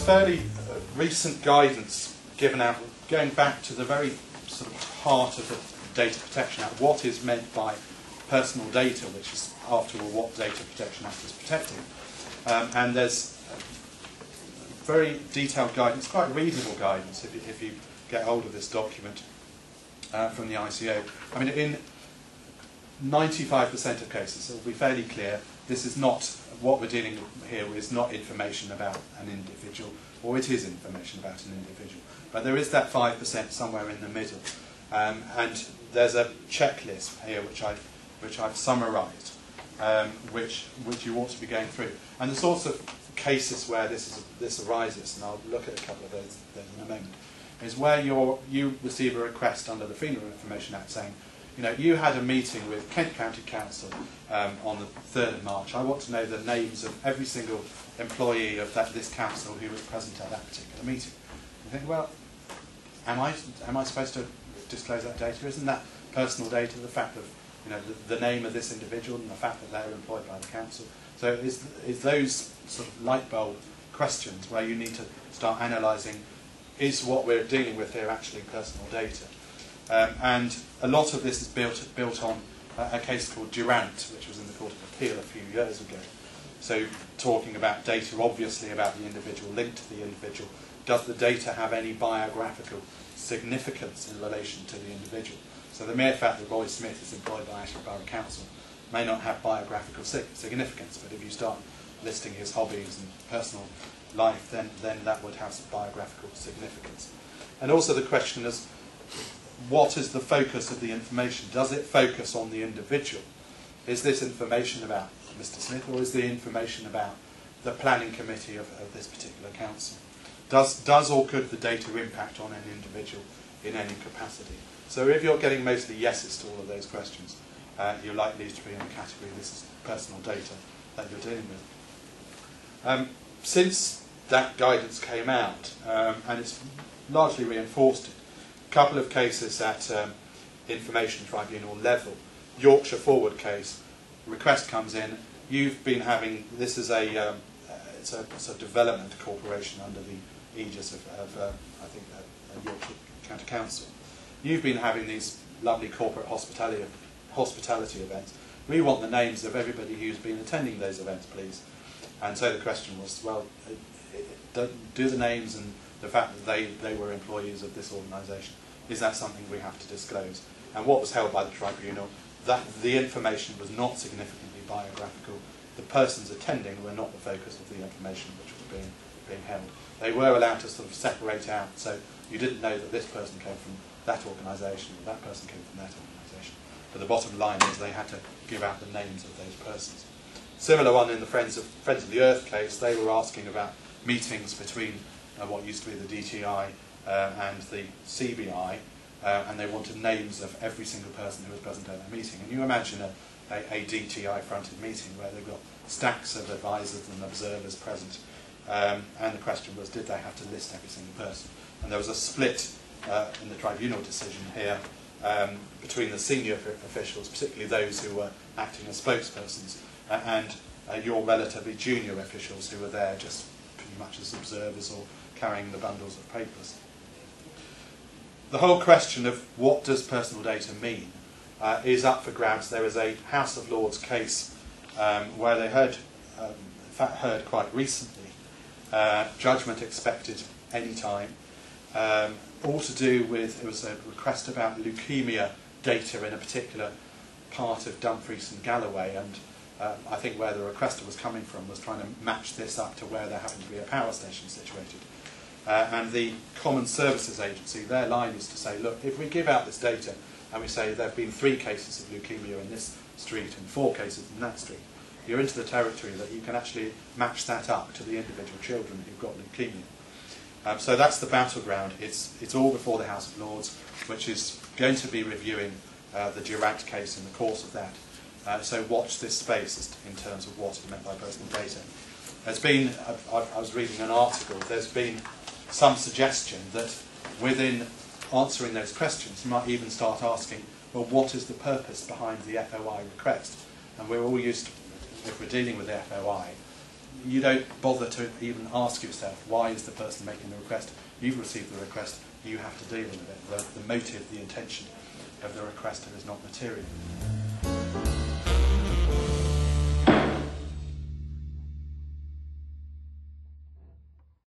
fairly recent guidance given out, going back to the very sort of heart of the Data Protection Act. What is meant by personal data, which is, after all, what Data Protection Act is protecting. And there's very detailed guidance, quite readable guidance if you get hold of this document from the ICO. I mean, in 95% of cases, it will be fairly clear, this is not, what we're dealing with here is not information about an individual, or it is information about an individual. But there is that 5% somewhere in the middle. And there's a checklist here which I've summarised, which you ought to be going through. And the sorts of cases where this arises, and I'll look at a couple of those in a moment, is where you receive a request under the Freedom of Information Act saying, you know, you had a meeting with Kent County Council on the 3rd of March. I want to know the names of every single employee of this council who was present at that particular meeting. You think, well, am I supposed to disclose that data? Isn't that personal data, the fact of, you know, the name of this individual and the fact that they're employed by the council? So is those sort of light bulb questions where you need to start analysing, is what we're dealing with here actually personal data? And a lot of this is built on a case called Durant, which was in the Court of Appeal a few years ago. So talking about data, obviously about the individual, linked to the individual. Does the data have any biographical significance in relation to the individual? So the mere fact that Roy Smith is employed by Ashford Borough Council may not have biographical significance, but if you start listing his hobbies and personal life, then that would have some biographical significance. And also the question is, what is the focus of the information? Does it focus on the individual? Is this information about Mr. Smith, or is the information about the planning committee of this particular council? Does or could the data impact on an individual in any capacity? So if you're getting mostly yeses to all of those questions, you're likely to be in the category, this is personal data that you're dealing with. Since that guidance came out, and it's largely reinforced it, a couple of cases at information tribunal level. Yorkshire Forward case, request comes in, you've been having, this is it's a development corporation under the aegis of I think, Yorkshire County Council. You've been having these lovely corporate hospitality events. We want the names of everybody who's been attending those events, please. And so the question was, well, do the names and the fact that they were employees of this organisation, is that something we have to disclose? And what was held by the tribunal, that the information was not significantly biographical. The persons attending were not the focus of the information which was being held. They were allowed to sort of separate out, so you didn't know that this person came from that organisation or that person came from that organisation. But the bottom line is they had to give out the names of those persons. Similar one in the Friends of the Earth case, they were asking about meetings between what used to be the DTI and the CBI, and they wanted names of every single person who was present at that meeting. And you imagine a DTI-fronted meeting where they've got stacks of advisors and observers present, and the question was, did they have to list every single person? And there was a split in the tribunal decision here between the senior officials, particularly those who were acting as spokespersons, and your relatively junior officials who were there just pretty much as observers or carrying the bundles of papers. The whole question of what does personal data mean is up for grabs. There is a House of Lords case where they heard, in fact heard quite recently, judgment expected any time, all to do with, it was a request about leukemia data in a particular part of Dumfries and Galloway, and I think where the requester was coming from was trying to match this up to where there happened to be a power station situated. And the Common Services Agency, their line is to say, look, if we give out this data and we say there have been 3 cases of leukemia in this street and 4 cases in that street, you're into the territory that you can actually match that up to the individual children who've got leukemia. So that's the battleground. It's all before the House of Lords, which is going to be reviewing the Durant case in the course of that. So watch this space in terms of what is meant by personal data. There's been, I was reading an article, there's been some suggestion that within answering those questions you might even start asking, well, what is the purpose behind the FOI request? And we're all used to, if we're dealing with the FOI, you don't bother to even ask yourself, why is the person making the request? You've received the request, you have to deal with it. The motive, the intention of the requester is not material.